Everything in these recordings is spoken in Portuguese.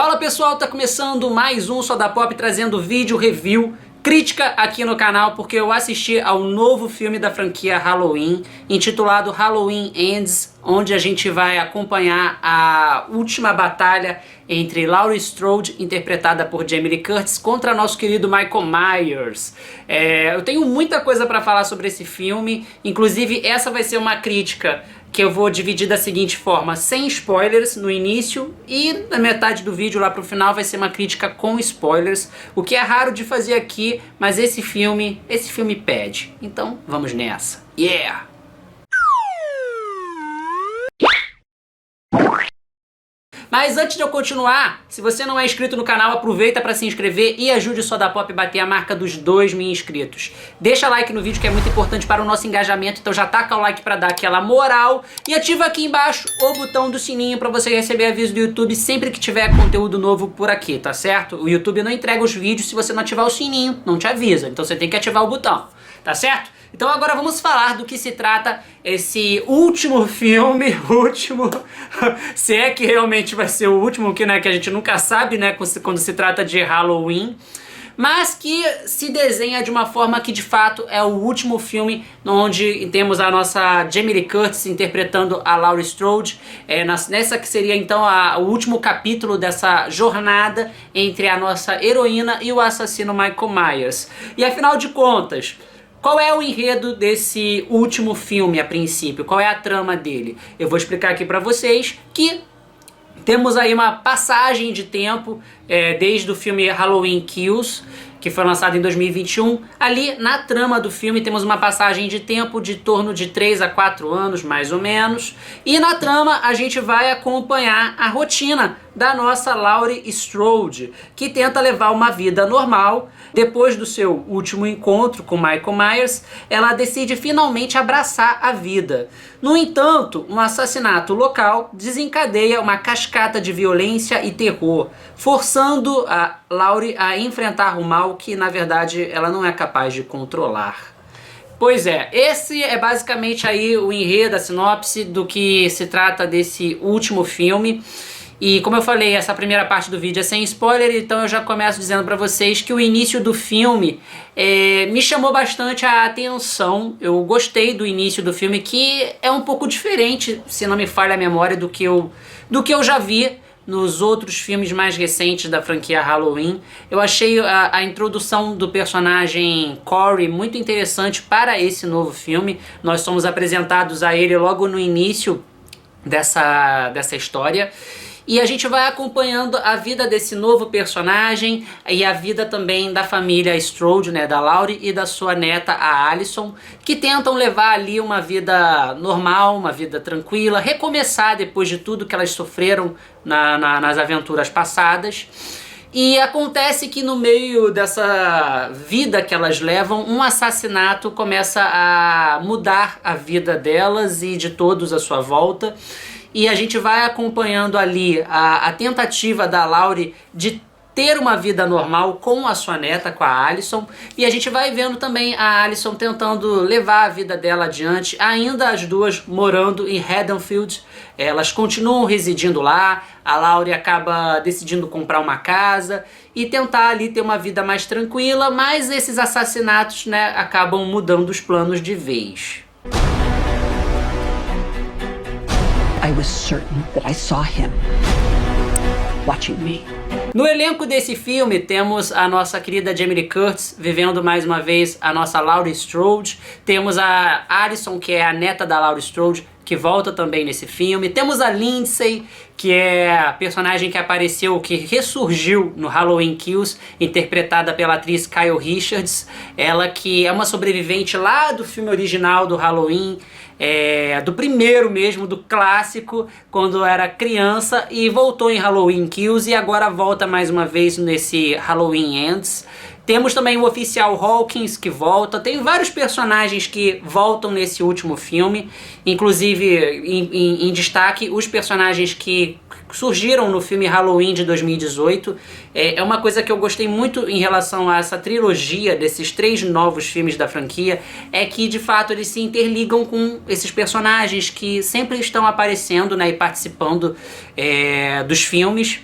Fala pessoal, tá começando mais um Só da Pop trazendo vídeo review, crítica aqui no canal, porque eu assisti ao novo filme da franquia Halloween, intitulado Halloween Ends, onde a gente vai acompanhar a última batalha entre Laurie Strode, interpretada por Jamie Lee Curtis, contra nosso querido Michael Myers. Eu tenho muita coisa para falar sobre esse filme, inclusive essa vai ser uma crítica que eu vou dividir da seguinte forma, sem spoilers no início e na metade do vídeo lá pro final vai ser uma crítica com spoilers, o que é raro de fazer aqui, mas esse filme pede. Então vamos nessa. Yeah! Mas antes de eu continuar, se você não é inscrito no canal, aproveita para se inscrever e ajude o Só da Pop a bater a marca dos 2.000 inscritos. Deixa like no vídeo que é muito importante para o nosso engajamento, então já taca o like para dar aquela moral e ativa aqui embaixo o botão do sininho para você receber aviso do YouTube sempre que tiver conteúdo novo por aqui, tá certo? O YouTube não entrega os vídeos se você não ativar o sininho, não te avisa, então você tem que ativar o botão, tá certo? Então agora vamos falar do que se trata esse último filme, se é que realmente vai ser o último, que a gente nunca sabe, né, quando se trata de Halloween, mas que se desenha de uma forma que de fato é o último filme onde temos a nossa Jamie Lee Curtis interpretando a Laurie Strode, nessa que seria então o último capítulo dessa jornada entre a nossa heroína e o assassino Michael Myers. E afinal de contas, qual é o enredo desse último filme a princípio? Qual é a trama dele? Eu vou explicar aqui pra vocês que temos aí uma passagem de tempo desde o filme Halloween Kills, que foi lançado em 2021. Ali na trama do filme temos uma passagem de tempo de torno de 3 a 4 anos, mais ou menos. E na trama a gente vai acompanhar a rotina da nossa Laurie Strode, que tenta levar uma vida normal. Depois do seu último encontro com Michael Myers, ela decide finalmente abraçar a vida. No entanto, um assassinato local desencadeia uma cascata de violência e terror, forçando a Laurie a enfrentar o mal que, na verdade, ela não é capaz de controlar. Pois é, esse é basicamente aí o enredo, a sinopse do que se trata desse último filme. E como eu falei, essa primeira parte do vídeo é sem spoiler, então eu já começo dizendo pra vocês que o início do filme me chamou bastante a atenção. Eu gostei do início do filme, que é um pouco diferente, se não me falha a memória, do que eu já vi nos outros filmes mais recentes da franquia Halloween. Eu achei a introdução do personagem Corey muito interessante para esse novo filme. Nós somos apresentados a ele logo no início dessa história. E a gente vai acompanhando a vida desse novo personagem e a vida também da família Strode, né, da Laurie e da sua neta, a Allison, que tentam levar ali uma vida normal, uma vida tranquila, recomeçar depois de tudo que elas sofreram nas aventuras passadas. E acontece que no meio dessa vida que elas levam, um assassinato começa a mudar a vida delas e de todos à sua volta. E a gente vai acompanhando ali a tentativa da Laurie de ter uma vida normal com a sua neta, com a Allison. E a gente vai vendo também a Allison tentando levar a vida dela adiante, ainda as duas morando em Haddonfield. Elas continuam residindo lá, a Laurie acaba decidindo comprar uma casa e tentar ali ter uma vida mais tranquila, mas esses assassinatos, né, acabam mudando os planos de vez. I was certain that I saw him watching me. No elenco desse filme temos a nossa querida Jamie Lee Curtis vivendo mais uma vez a nossa Laurie Strode. Temos a Allison, que é a neta da Laurie Strode, que volta também nesse filme. Temos a Lindsay, que é a personagem que apareceu, que ressurgiu no Halloween Kills, interpretada pela atriz Kyle Richards. Ela que é uma sobrevivente lá do filme original do Halloween, do primeiro mesmo, do clássico, quando era criança, e voltou em Halloween Kills e agora volta mais uma vez nesse Halloween Ends. Temos também o oficial Hawkins, que volta. Tem vários personagens que voltam nesse último filme, inclusive em destaque os personagens que surgiram no filme Halloween de 2018. É uma coisa que eu gostei muito em relação a essa trilogia desses 3 novos filmes da franquia, é que de fato eles se interligam com esses personagens que sempre estão aparecendo, né, e participando dos filmes.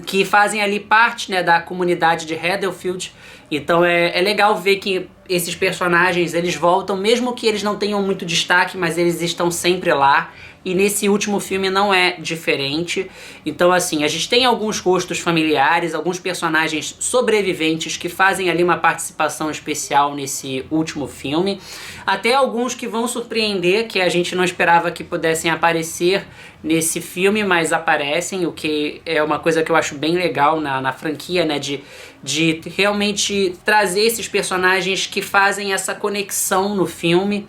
que fazem ali parte, né, da comunidade de Haddonfield. Então é legal ver que esses personagens, eles voltam, mesmo que eles não tenham muito destaque, mas eles estão sempre lá. E nesse último filme não é diferente. Então assim, a gente tem alguns rostos familiares, alguns personagens sobreviventes que fazem ali uma participação especial nesse último filme. Até alguns que vão surpreender, que a gente não esperava que pudessem aparecer nesse filme, mas aparecem, o que é uma coisa que eu acho bem legal na franquia, né, de realmente trazer esses personagens que fazem essa conexão no filme.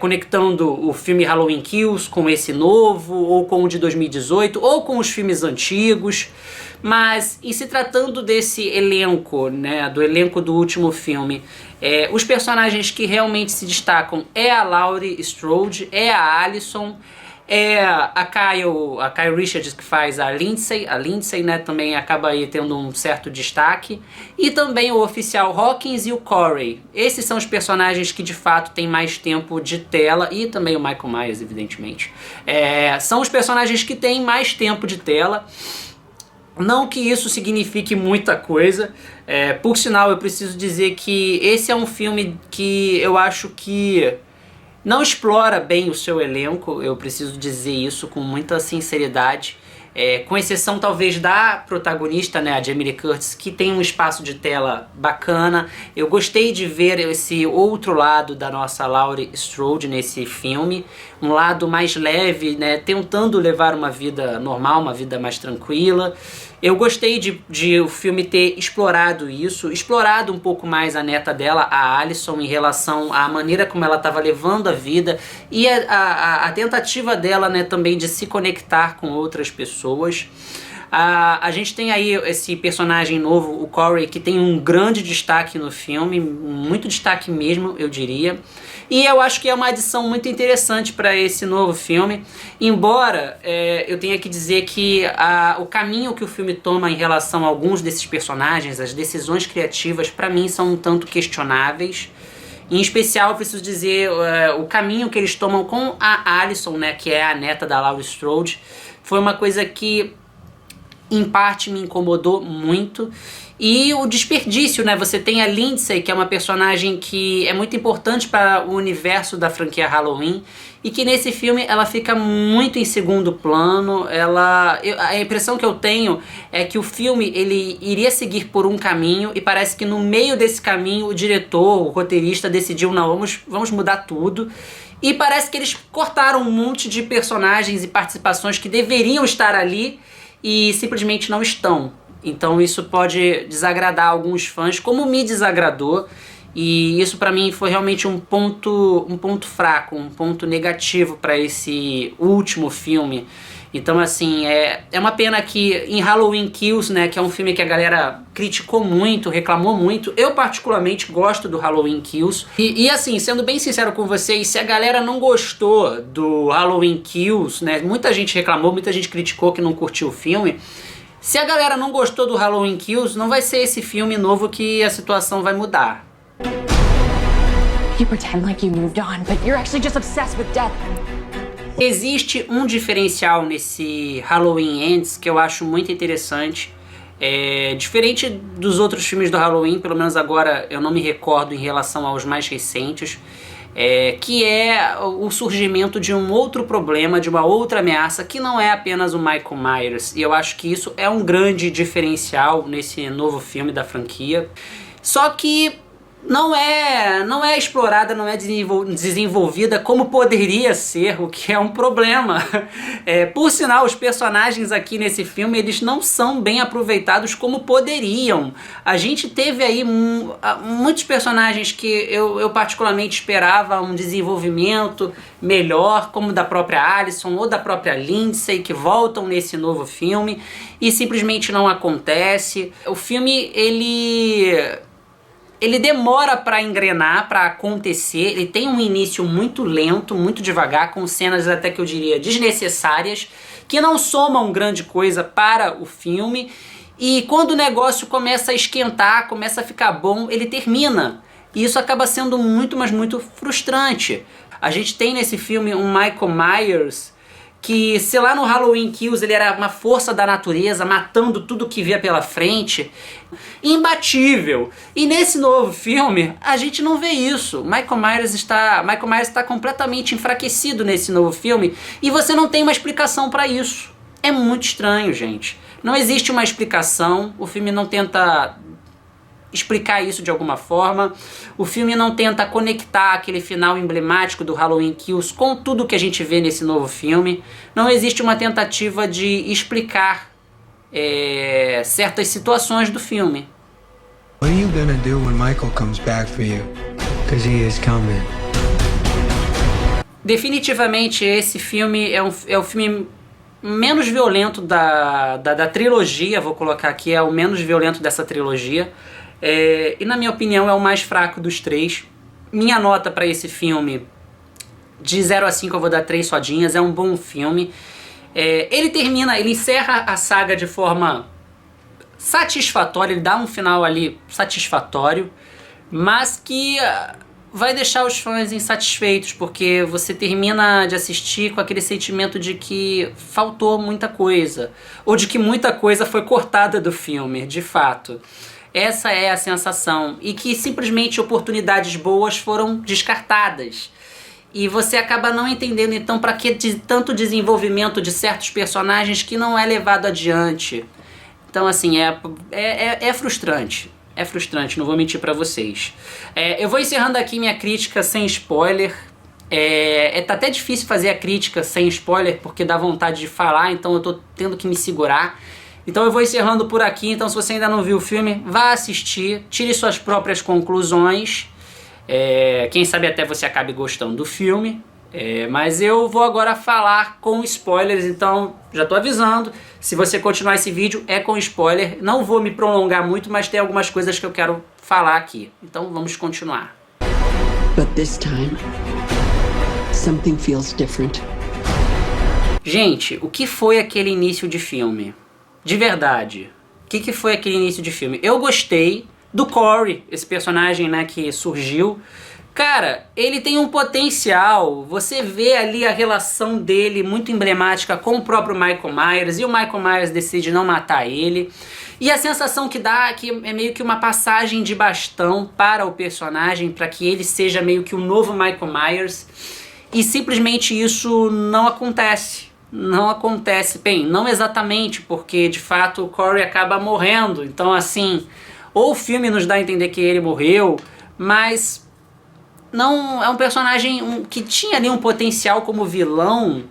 Conectando o filme Halloween Kills com esse novo, ou com o de 2018, ou com os filmes antigos. Mas, e se tratando desse elenco, né, do elenco do último filme, os personagens que realmente se destacam é a Laurie Strode, é a Alison, é a Kyle Richards, que faz a Lindsay, né, também acaba aí tendo um certo destaque, e também o oficial Hawkins e o Corey. Esses são os personagens que de fato têm mais tempo de tela, e também o Michael Myers, evidentemente. São os personagens que têm mais tempo de tela. Não que isso signifique muita coisa, por sinal eu preciso dizer que esse é um filme que eu acho que não explora bem o seu elenco, eu preciso dizer isso com muita sinceridade, com exceção talvez da protagonista, né, a Jamie Lee Curtis, que tem um espaço de tela bacana. Eu gostei de ver esse outro lado da nossa Laurie Strode nesse filme, um lado mais leve, né, tentando levar uma vida normal, uma vida mais tranquila. Eu gostei de o filme ter explorado isso, explorado um pouco mais a neta dela, a Alison, em relação à maneira como ela estava levando a vida e a tentativa dela, né, também de se conectar com outras pessoas. A gente tem aí esse personagem novo, o Corey, que tem um grande destaque no filme, muito destaque mesmo, eu diria. E eu acho que é uma adição muito interessante para esse novo filme, embora eu tenha que dizer que o caminho que o filme toma em relação a alguns desses personagens, as decisões criativas, para mim são um tanto questionáveis. Em especial, eu preciso dizer, o caminho que eles tomam com a Alison, né, que é a neta da Laurie Strode, foi uma coisa que em parte me incomodou muito. E o desperdício, né? Você tem a Lindsay, que é uma personagem que é muito importante para o universo da franquia Halloween, e que nesse filme ela fica muito em segundo plano. A impressão que eu tenho é que o filme ele iria seguir por um caminho, e parece que no meio desse caminho o diretor, o roteirista decidiu, não, vamos mudar tudo. E parece que eles cortaram um monte de personagens e participações que deveriam estar ali e simplesmente não estão. Então isso pode desagradar alguns fãs, como me desagradou, e isso pra mim foi realmente um ponto fraco, um ponto negativo para esse último filme. Então assim, é uma pena que em Halloween Kills, né, que é um filme que a galera criticou muito, reclamou muito, eu particularmente gosto do Halloween Kills. E assim, sendo bem sincero com vocês, se a galera não gostou do Halloween Kills, né, muita gente reclamou, muita gente criticou que não curtiu o filme. Se a galera não gostou do Halloween Kills, não vai ser esse filme novo que a situação vai mudar. You pretend like you moved on, but you're actually just obsessed with death. Existe um diferencial nesse Halloween Ends que eu acho muito interessante. Diferente dos outros filmes do Halloween, pelo menos agora eu não me recordo em relação aos mais recentes, que é o surgimento de um outro problema, de uma outra ameaça, que não é apenas o Michael Myers. E eu acho que isso é um grande diferencial nesse novo filme da franquia. Só que não é explorada, não é desenvolvida como poderia ser, o que é um problema. Por sinal, os personagens aqui nesse filme, eles não são bem aproveitados como poderiam. A gente teve aí muitos personagens que eu particularmente esperava um desenvolvimento melhor, como da própria Alison ou da própria Lindsay, que voltam nesse novo filme, e simplesmente não acontece. O filme, ele demora para engrenar, para acontecer. Ele tem um início muito lento, muito devagar, com cenas até que eu diria desnecessárias, que não somam grande coisa para o filme. E quando o negócio começa a esquentar, começa a ficar bom, ele termina. E isso acaba sendo muito, mas muito frustrante. A gente tem nesse filme um Michael Myers que se lá no Halloween Kills ele era uma força da natureza, matando tudo que via pela frente, imbatível. E nesse novo filme, a gente não vê isso. Michael Myers está completamente enfraquecido nesse novo filme, e você não tem uma explicação para isso. É muito estranho, gente. Não existe uma explicação, o filme não tenta explicar isso de alguma forma, o filme não tenta conectar aquele final emblemático do Halloween Kills com tudo que a gente vê nesse novo filme. Não existe uma tentativa de explicar certas situações do filme. What are you gonna do when Michael comes back for you? 'Cause he is coming. Definitivamente esse filme é o filme menos violento da trilogia, vou colocar aqui, é o menos violento dessa trilogia. E na minha opinião é o mais fraco dos três. Minha nota para esse filme, de 0 a 5 eu vou dar 3 sodinhas, é um bom filme. Ele encerra a saga de forma satisfatória, ele dá um final ali satisfatório, mas que vai deixar os fãs insatisfeitos, porque você termina de assistir com aquele sentimento de que faltou muita coisa, ou de que muita coisa foi cortada do filme, de fato. Essa é a sensação, e que simplesmente oportunidades boas foram descartadas. E você acaba não entendendo então para que tanto desenvolvimento de certos personagens que não é levado adiante. Então assim, é frustrante. É frustrante, não vou mentir pra vocês. Eu vou encerrando aqui minha crítica sem spoiler. Tá até difícil fazer a crítica sem spoiler, porque dá vontade de falar, então eu tô tendo que me segurar. Então eu vou encerrando por aqui. Então se você ainda não viu o filme, vá assistir, tire suas próprias conclusões. Quem sabe até você acabe gostando do filme. Mas eu vou agora falar com spoilers, então já tô avisando. Se você continuar esse vídeo, é com spoiler. Não vou me prolongar muito, mas tem algumas coisas que eu quero falar aqui. Então vamos continuar. But this time, something feels different. Gente, o que foi aquele início de filme? De verdade, o que foi aquele início de filme? Eu gostei do Corey, esse personagem, né, que surgiu. Cara, ele tem um potencial, você vê ali a relação dele muito emblemática com o próprio Michael Myers, e o Michael Myers decide não matar ele. E a sensação que dá é que é meio que uma passagem de bastão para o personagem, para que ele seja meio que o novo Michael Myers. E simplesmente isso não acontece. Não acontece, bem, não exatamente, porque de fato o Corey acaba morrendo. Então assim, ou o filme nos dá a entender que ele morreu, mas não é um personagem que tinha ali um potencial como vilão.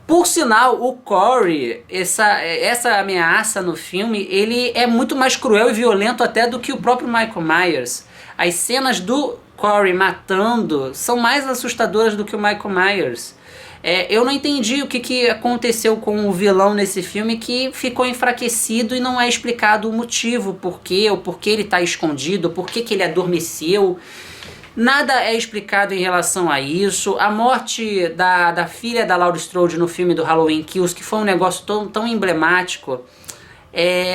Por sinal, o Corey, essa ameaça no filme, ele é muito mais cruel e violento até do que o próprio Michael Myers. As cenas do Corey matando são mais assustadoras do que o Michael Myers. Eu não entendi o que aconteceu com o vilão nesse filme, que ficou enfraquecido e não é explicado o motivo, por quê, ou por que ele está escondido, por que ele adormeceu. Nada é explicado em relação a isso. A morte da filha da Laurie Strode no filme do Halloween Kills, que foi um negócio tão emblemático,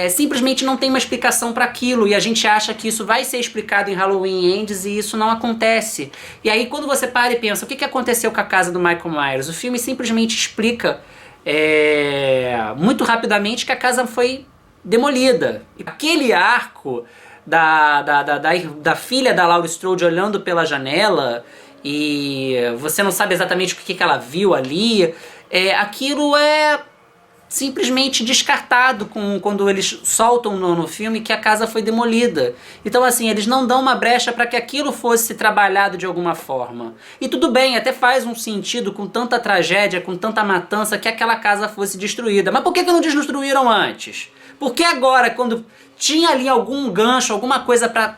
simplesmente não tem uma explicação para aquilo, e a gente acha que isso vai ser explicado em Halloween Ends, e isso não acontece. E aí quando você para e pensa, o que aconteceu com a casa do Michael Myers? O filme simplesmente explica muito rapidamente que a casa foi demolida. Aquele arco da filha da Laurie Strode olhando pela janela, e você não sabe exatamente o que ela viu ali, aquilo é simplesmente descartado quando eles soltam no filme que a casa foi demolida. Então assim, eles não dão uma brecha para que aquilo fosse trabalhado de alguma forma. E tudo bem, até faz um sentido com tanta tragédia, com tanta matança, que aquela casa fosse destruída. Mas por que não destruíram antes? Por que agora, quando tinha ali algum gancho, alguma coisa para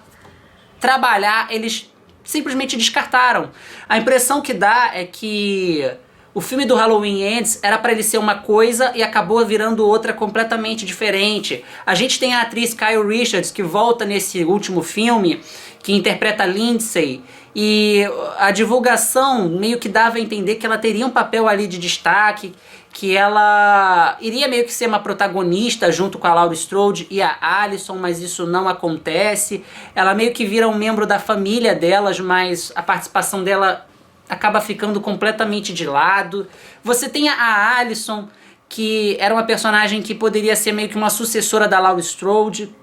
trabalhar, eles simplesmente descartaram? A impressão que dá é que o filme do Halloween Ends era para ele ser uma coisa e acabou virando outra completamente diferente. A gente tem a atriz Kyle Richards, que volta nesse último filme, que interpreta Lindsay, e a divulgação meio que dava a entender que ela teria um papel ali de destaque, que ela iria meio que ser uma protagonista junto com a Laurie Strode e a Allison, mas isso não acontece. Ela meio que vira um membro da família delas, mas a participação dela acaba ficando completamente de lado. Você tem a Alyson, que era uma personagem que poderia ser meio que uma sucessora da Laurie Strode,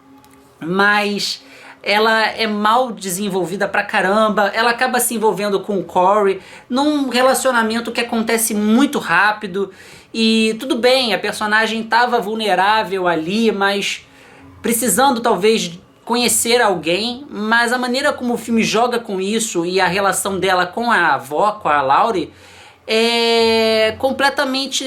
mas ela é mal desenvolvida pra caramba. Ela acaba se envolvendo com o Corey num relacionamento que acontece muito rápido. E tudo bem, a personagem estava vulnerável ali, mas precisando talvez conhecer alguém, mas a maneira como o filme joga com isso e a relação dela com a avó, com a Laurie, é completamente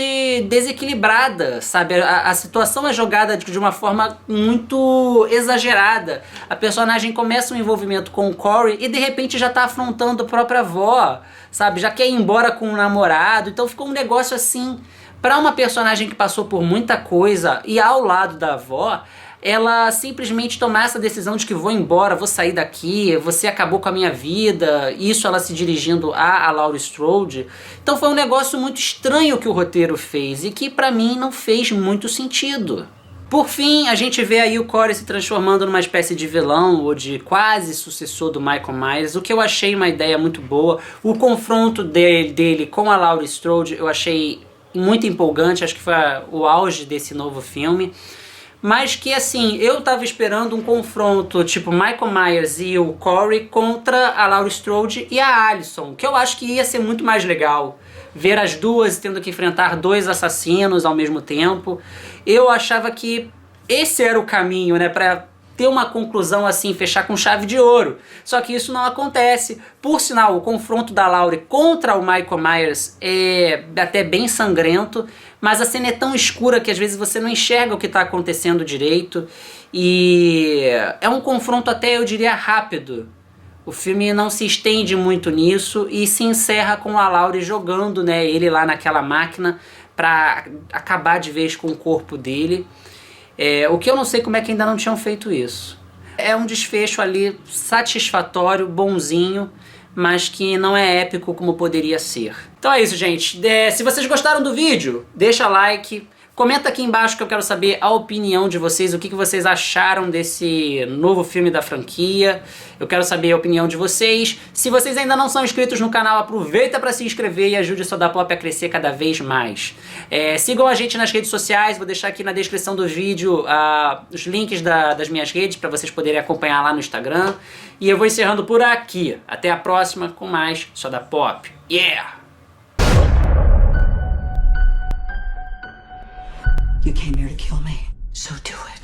desequilibrada, sabe? A situação é jogada de uma forma muito exagerada. A personagem começa um envolvimento com o Corey e de repente já tá afrontando a própria avó, sabe? Já quer ir embora com o namorado, então ficou um negócio assim, pra uma personagem que passou por muita coisa e ao lado da avó, ela simplesmente tomar essa decisão de que vou embora, vou sair daqui, você acabou com a minha vida, isso ela se dirigindo a Laurie Strode. Então foi um negócio muito estranho que o roteiro fez e que pra mim não fez muito sentido. Por fim, a gente vê aí o Corey se transformando numa espécie de vilão ou de quase sucessor do Michael Myers, o que eu achei uma ideia muito boa. O confronto dele com a Laurie Strode eu achei muito empolgante, acho que foi o auge desse novo filme. Mas que assim, eu tava esperando um confronto tipo Michael Myers e o Corey contra a Laurie Strode e a Alyson, que eu acho que ia ser muito mais legal. Ver as duas tendo que enfrentar dois assassinos ao mesmo tempo. Eu achava que esse era o caminho, né, pra ter uma conclusão assim, fechar com chave de ouro. Só que isso não acontece. Por sinal, o confronto da Laurie contra o Michael Myers é até bem sangrento, mas a cena é tão escura que às vezes você não enxerga o que está acontecendo direito. E é um confronto até, eu diria, rápido. O filme não se estende muito nisso e se encerra com a Laurie jogando, né, ele lá naquela máquina para acabar de vez com o corpo dele. O que eu não sei como é que ainda não tinham feito isso. É um desfecho ali satisfatório, bonzinho, mas que não é épico como poderia ser. Então é isso, gente. Se vocês gostaram do vídeo, deixa like, comenta aqui embaixo que eu quero saber a opinião de vocês, o que vocês acharam desse novo filme da franquia. Eu quero saber a opinião de vocês. Se vocês ainda não são inscritos no canal, aproveita para se inscrever e ajude o Só da Pop a crescer cada vez mais. Sigam a gente nas redes sociais, vou deixar aqui na descrição do vídeo os links das minhas redes para vocês poderem acompanhar lá no Instagram. E eu vou encerrando por aqui. Até a próxima com mais Só da Pop. Yeah! You came here to kill me, so do it.